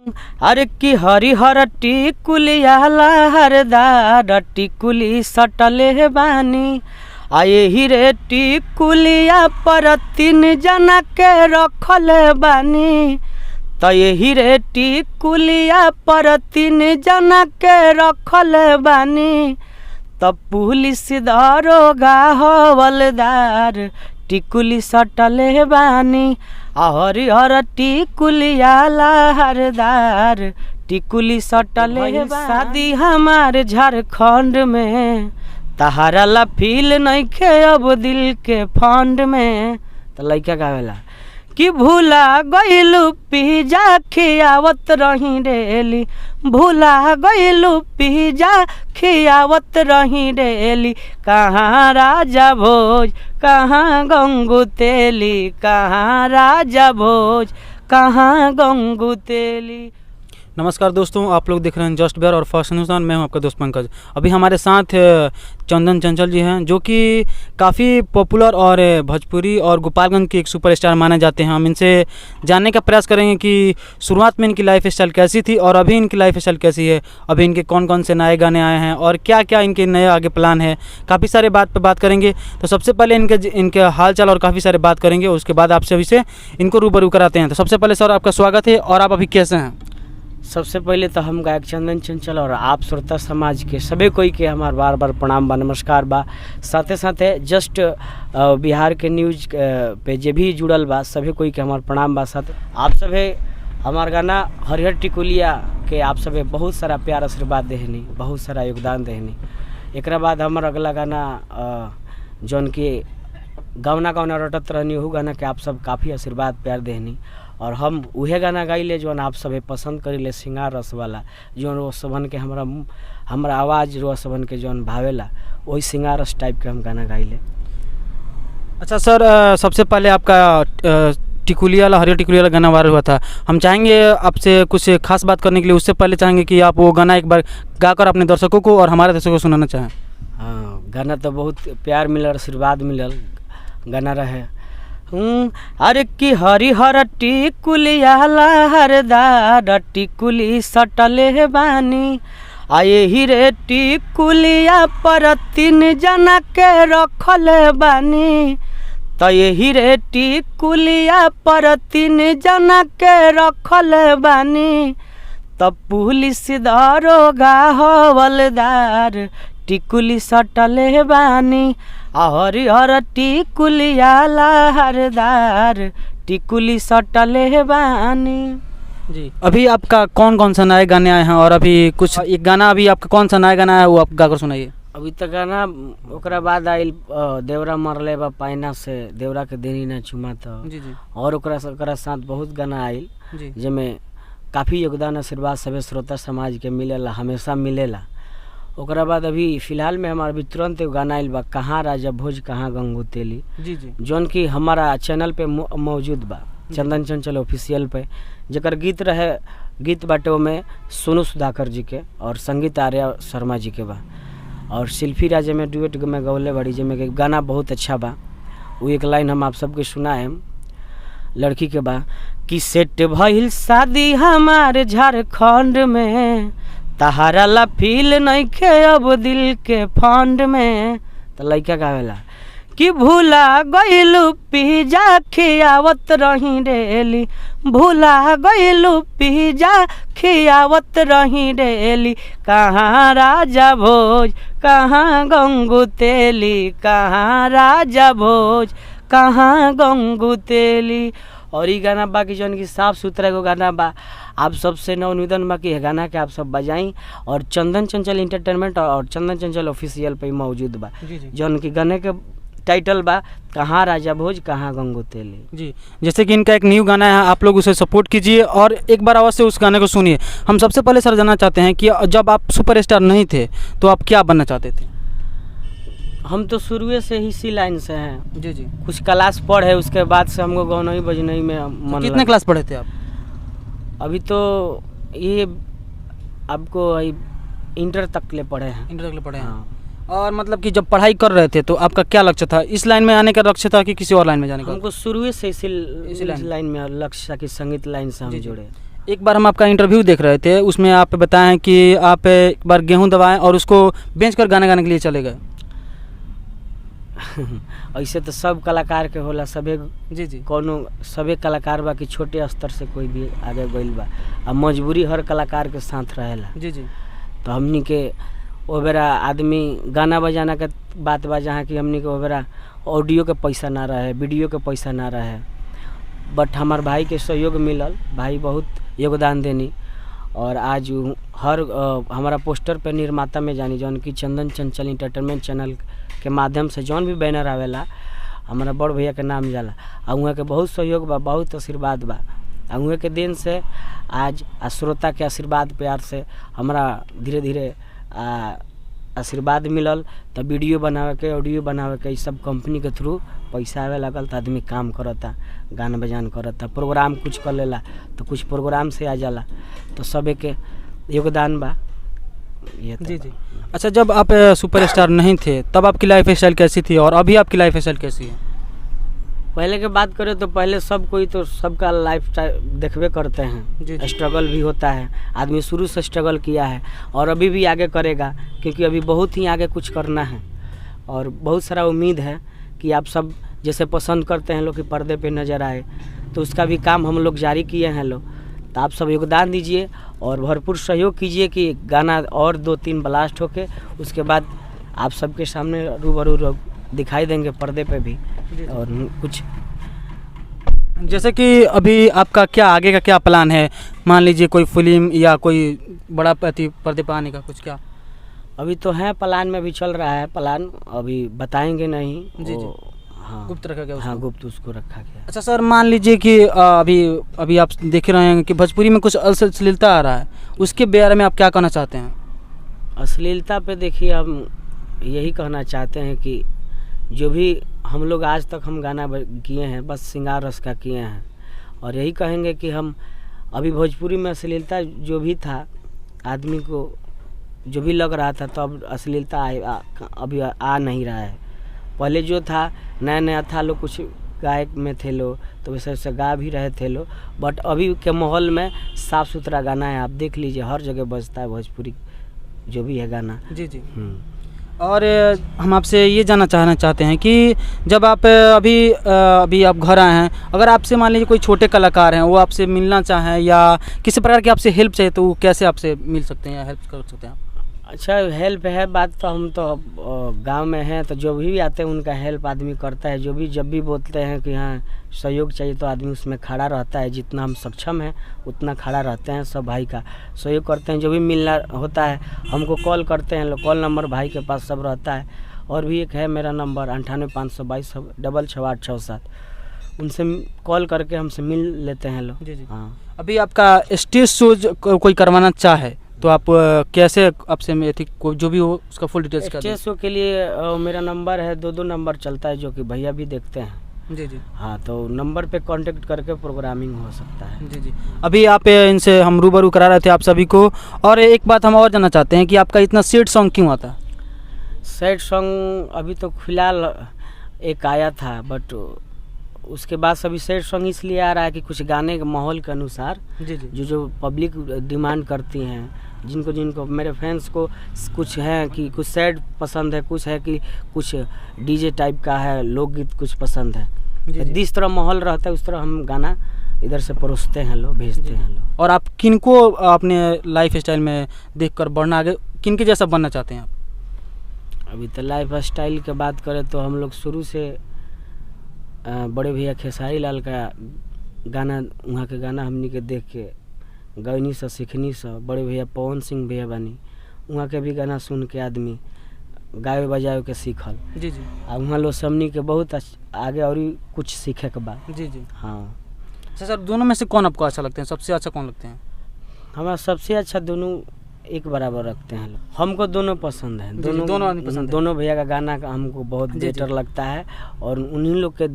अरे कि हरिहर टिकुलिया लहरदार टिकुली सटले बानी आ यही रे टिकुलिया पर 3 जना के रखले बानी तो यही रे टिकुलिया पर 3 जना के रखले बानी तब पुलिस दरोगा हवलदार टिकुली सटले बानी हरिहर टिकुलिया लहरदार टिकुली सटले शादी हमारे झारखंड में तहारा ला फील नहीं खे अब दिल के फंड में तो लइका गावेला कि भूला गइलू पिज्जा खियावत रही डेली भूला गइलू पिज्जा खियावत रही डेली कहाँ राजा भोज कहाँ गंगू तेली कहाँ राजा भोज कहाँ गंगू तेली। नमस्कार दोस्तों, आप लोग देख रहे हैं जस्ट बेयर और फर्स्ट हिंदुस्तान। मैं हूं आपका दोस्त पंकज। अभी हमारे साथ चंदन चंचल जी हैं जो कि काफ़ी पॉपुलर और भोजपुरी और गोपालगंज के एक सुपरस्टार माने जाते हैं। हम इनसे जानने का प्रयास करेंगे कि शुरुआत में इनकी लाइफ स्टाइल कैसी थी और अभी इनकी लाइफ स्टाइल कैसी है, अभी इनके कौन कौन से नए गाने आए हैं और क्या क्या इनके नए आगे प्लान है। काफ़ी सारे बात पर बात करेंगे। तो सबसे पहले इनके हाल चाल और काफ़ी सारे बात करेंगे, उसके बाद आपसे अभी से इनको रूबरू कराते हैं। तो सबसे पहले सर आपका स्वागत है और आप अभी कैसे हैं? सबसे पहले तो हम गायक चंदन चंचल और आप श्रोता समाज के सभी कोई के हमार बार बार प्रणाम बा, नमस्कार बा। साथे साथे जस्ट बिहार के न्यूज पे जे भी जुड़ल बा सभी कोई के हमार प्रणाम बा। साथ आप सभी हमार गाना हरिहर टिकुलिया के आप सभी बहुत सारा प्यार आशीर्वाद देहनी, बहुत सारा योगदान देहनी। एक बाद हमार अगला गाना जौन कि गौना गौना रटत रहनी हूँ गाना के आप सब काफ़ी आशीर्वाद प्यार देहनी और हम उहे गाना गाइले जौन आप सभी पसंद करीले, सिंगार रस वाला जौन वो सबन के हमरा आवाज़ रो सबन के जौन भावेला वही सिंगार रस टाइप के हम गाना गाइले। अच्छा सर, सबसे पहले आपका टिकुलिया वाला हरिहर टिकुलिया वाला गाना वायरल हुआ था। हम चाहेंगे आपसे कुछ खास बात करने के लिए, उससे पहले चाहेंगे कि आप वो गाना एक बार गाकर अपने दर्शकों को और हमारे दर्शकों को सुनाना चाहें। हाँ, गाना तो बहुत प्यार मिलल, आशीर्वाद मिलल गाना रहे। अरे कि हरिहर टिकुलिया लहरदार टिकुली सटले बानी आ यही रे टिकुलिया पर 3 जना के रखले बानी तो यही रे टिकुलिया पर 3 जना के रखले बानी तब पुलिस दरोगा हवलदार टिकुली सटले बानी हरिहर टिकुलिया लहरदार टिकुली सटले बानी। जी, अभी आपका कौन कौन सा नए गाने आए हैं और अभी कुछ एक गाना अभी आपका कौन सा नया गाना है वो आप गाकर सुनाइए। अभी तक गाना ओकरा बाद आइल देवरा मरले बा पाइना से देवरा के देनी ना चुमा तो जी जी, और ओकरा साथ बहुत गाना आइल जिसमें काफ़ी योगदान आशीर्वाद सभी श्रोता समाज के मिलेला, हमेशा मिलेला। ओकरा बाद अभी फिलहाल में हमारा भी तुरंत एगो गाना आइल बा कहाँ राजा भोज कहाँ गंगू तेली जी जी, जौन कि हमारा चैनल पे मौजूद बा चंदन चंचल ऑफिशियल पे, जकर गीत बाटे में सोनू सुधाकर जी के और संगीत आर्या शर्मा जी के बा और शिल्पी राजा में डुएट में गौले बड़ी जिसमें के गाना बहुत अच्छा बा। वो एक लाइन हम आप सबके सुनाएम लड़की के बा कि सेट भइल शादी हमारे झारखंड में तहारा ला फील नहीं खे अब दिल के फंड में तो लइका गावेला कि भूला गइलू पिज्जा खियावत रही डेली भूला गइलू पिज्जा खियावत रही डेली कहाँ राजा भोज कहाँ गंगू तेली कहाँ राजा भोज कहाँ गंगू तेली। और ये गाना बा कि जौन कि साफ सुथरा एगो गाना बा। आप सबसे नवनिवेदन बा कि गाना के आप सब बजाई और चंदन चंचल इंटरटेनमेंट और चंदन चंचल ऑफिशियल पे मौजूद बा जौन कि गाने के टाइटल बा कहाँ राजा भोज कहाँ गंगू तेली। जी, जैसे कि इनका एक न्यू गाना है, आप लोग उसे सपोर्ट कीजिए और एक बार आवाज़ से उस गाने को सुनिए। हम सबसे पहले सर जानना चाहते हैं कि जब आप सुपरस्टार नहीं थे तो आप क्या बनना चाहते थे? हम तो शुरू से ही इसी लाइन से हैं। जी जी, कुछ क्लास पढ़े उसके बाद से हमको गाना ही बजने में मन तो कितने क्लास पढ़े थे आप? अभी तो ये आपको इंटर तक ले पढ़े हैं। इंटर तक ले पढ़े हैं। हाँ। और मतलब कि जब पढ़ाई कर रहे थे तो आपका क्या लक्ष्य था? इस लाइन में आने का लक्ष्य था कि किसी और लाइन में जाने का? हमको शुरू से इसी लाइन में लक्ष्य था कि संगीत लाइन से हम जुड़े। एक बार हम आपका इंटरव्यू देख रहे थे, उसमें आप बताएं कि आप एक बार गेहूं दबाएं और उसको बेचकर गाना गाने के लिए चले गए। ऐसे तो सब कलाकार के होला, सभे जी जी कोनो सभे कलाकार बा कि छोटे स्तर से कोई भी आगे गइल बा। अब मजबूरी हर कलाकार के साथ रहेला। जी जी तो हमनी के ओ बेरा आदमी गाना बजाना के बात बा, जहाँ कि हमनी के ओ बेरा ऑडियो के पैसा ना रहे, वीडियो के पैसा ना रहे, बट हमार भाई के सहयोग मिलल, भाई बहुत योगदान देनी। और आज हर हमारा पोस्टर पे निर्माता में जानी जौन कि चंदन चंचल इंटरटेनमेंट चैनल के माध्यम से जौन भी बैनर आवेला हमारा बड़ भैया के नाम जाला। आ उहाँ के बहुत सहयोग बा, बहुत आशीर्वाद बा। आ उहाँ के दिन से आज श्रोता के आशीर्वाद प्यार से हमरा धीरे धीरे आशीर्वाद मिलल। तो वीडियो बनावे के, ऑडियो बनावे के, सब कंपनी के थ्रू पैसा आवे लगल। तो आदमी काम करता, गाना बजान करता, प्रोग्राम कुछ कर लेला तो कुछ प्रोग्राम से आ जाला। तो सबे के योगदान बा ये। जी जी। अच्छा, जब आप सुपरस्टार नहीं थे तब आपकी लाइफ स्टाइल कैसी थी और अभी आपकी लाइफ स्टाइल कैसी है? पहले की बात करें तो पहले सब कोई तो सबका लाइफ स्टाइल देखबे करते जी, जी। हैं, स्ट्रगल भी होता है। आदमी शुरू से स्ट्रगल किया है और अभी भी आगे करेगा, क्योंकि अभी बहुत ही आगे कुछ करना है। और बहुत सारा उम्मीद है कि आप सब जैसे पसंद करते हैं लोग कि पर्दे पे नज़र आए, तो उसका भी काम हम लोग जारी किए हैं लोग। तो आप सब योगदान दीजिए और भरपूर सहयोग कीजिए कि गाना और 2-3 ब्लास्ट होके उसके बाद आप सबके सामने रूबरू दिखाई देंगे पर्दे पे भी। और कुछ जैसे कि अभी आपका क्या आगे का क्या प्लान है? मान लीजिए कोई फिल्म या कोई बड़ा पर्दे पर आने का कुछ क्या? अभी तो है प्लान में भी चल रहा है प्लान, अभी बताएंगे नहीं। जी जी। हाँ, गुप्त रखा गया उसको? हाँ, गुप्त उसको रखा गया। अच्छा सर, मान लीजिए कि अभी आप देख रहे हैं कि भोजपुरी में कुछ अश्लीलता आ रहा है, उसके बारे में आप क्या कहना चाहते हैं? अश्लीलता पे देखिए हम यही कहना चाहते हैं कि जो भी हम लोग आज तक हम गाना किए हैं बस श्रृंगार रस का किए हैं। और यही कहेंगे कि हम अभी भोजपुरी में अश्लीलता जो भी था, आदमी को जो भी लग रहा था, तो अब अश्लीलता अभी आ नहीं रहा है। पहले जो था नया नया था, लोग कुछ गायक में थे लोग तो वैसे वैसे गा भी रहे थे लोग, बट अभी के माहौल में साफ़ सुथरा गाना है। आप देख लीजिए हर जगह बजता है भोजपुरी जो भी है गाना। जी जी। और हम आपसे ये जानना चाहते हैं कि जब आप अभी आप घर आए हैं, अगर आपसे मान लीजिए कोई छोटे कलाकार हैं, वो आपसे मिलना चाहें या किसी प्रकार की आपसे हेल्प चाहिए, तो वो कैसे आपसे मिल सकते हैं या हेल्प कर सकते हैं आप? अच्छा, हेल्प है बात तो हम तो गांव में हैं, तो जो भी आते हैं उनका हेल्प आदमी करता है। जो भी जब भी बोलते हैं कि हाँ सहयोग चाहिए तो आदमी उसमें खड़ा रहता है। जितना हम सक्षम हैं उतना खड़ा रहते हैं, सब भाई का सहयोग करते हैं। जो भी मिलना होता है हमको कॉल करते हैं लोग, कॉल नंबर भाई के पास सब रहता है। और भी एक है मेरा नंबर 985222 666867, उनसे कॉल करके हमसे मिल लेते हैं लोग। जी जी। हाँ, अभी आपका स्टेज शो कोई करवाना चाहे तो आप कैसे आपसे जो भी हो उसका फुल डिटेल्स कर स्टेज शो के लिए मेरा नंबर है, 2 नंबर चलता है जो कि भैया भी देखते हैं। जी जी। हाँ, तो नंबर पे कांटेक्ट करके प्रोग्रामिंग हो सकता है। जी जी। अभी आप इनसे हम रूबरू करा रहे थे आप सभी को, और एक बात हम और जानना चाहते हैं कि आपका इतना सैड सॉन्ग क्यों आता है? सैड सॉन्ग अभी तो फिलहाल एक आया था, बट उसके बाद सभी सैड सॉन्ग इसलिए आ रहा है कि कुछ गाने के माहौल के अनुसार जी जी। जो पब्लिक डिमांड करती हैं, जिनको मेरे फैंस को कुछ है कि कुछ सैड पसंद है, कुछ है कि कुछ डीजे टाइप का है, लोकगीत कुछ पसंद है। जी जी। जिस तरह माहौल रहता है उस तरह हम गाना इधर से परोसते हैं लोग, भेजते हैं लोग। और आप किनको अपने लाइफ स्टाइल में देखकर बढ़ना, आगे किनके जैसा बनना चाहते हैं आप? अभी तो लाइफ स्टाइल की बात करें तो हम लोग शुरू से बड़े भैया खेसारी लाल का गाना, वहाँ के गाना हमनी के देख के गैनी से सीखनी से, बड़े भैया पवन सिंह भैया बानी, वहाँ के भी गाना सुन के आदमी गावे बजावे के सीखल। जी जी। आ वहाँ लोग हमनी के बहुत आगे और कुछ सीखे के बा। जी जी। हाँ। अच्छा सर, दोनों में से कौन आपको अच्छा लगते हैं, सबसे अच्छा कौन लगते हैं? हमारा सबसे अच्छा दोनों एक बराबर रखते हैं लोग, हमको दोनों पसंद है। दोनों आदमी पसंद है। दोनों भैया का गाना का हमको बहुत बेटर लगता है और उन्हीं लोग के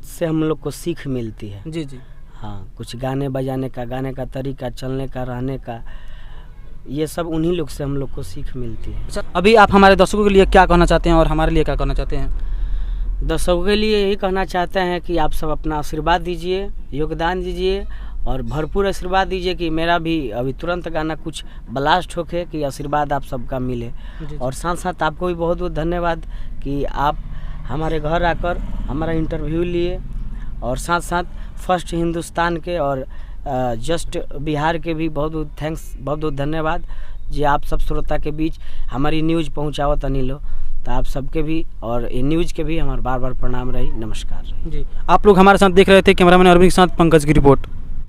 से हम लोग को सीख मिलती है। जी जी। हाँ, कुछ गाने बजाने का, गाने का तरीका, चलने का, रहने का, ये सब उन्हीं लोग से हम लोग को सीख मिलती है। अच्छा, अभी आप हमारे दर्शकों के लिए क्या कहना चाहते हैं और हमारे लिए क्या कहना चाहते हैं? दर्शकों के लिए यही कहना चाहते हैं कि आप सब अपना आशीर्वाद दीजिए, योगदान दीजिए और भरपूर आशीर्वाद दीजिए कि मेरा भी अभी तुरंत गाना कुछ ब्लास्ट होके कि आशीर्वाद आप सबका मिले। और साथ साथ आपको भी बहुत बहुत धन्यवाद कि आप हमारे घर आकर हमारा इंटरव्यू लिए, और साथ साथ फर्स्ट हिंदुस्तान के और जस्ट बिहार के भी बहुत बहुत थैंक्स, बहुत बहुत धन्यवाद जी। आप सब श्रोता के बीच हमारी न्यूज़ पहुँचावत अनिलो, तो आप सबके भी और ये न्यूज़ के भी हमारा बार बार प्रणाम रही, नमस्कार रही जी। आप लोग हमारे साथ देख रहे थे कैमरामैन अरविंद के साथ पंकज की रिपोर्ट।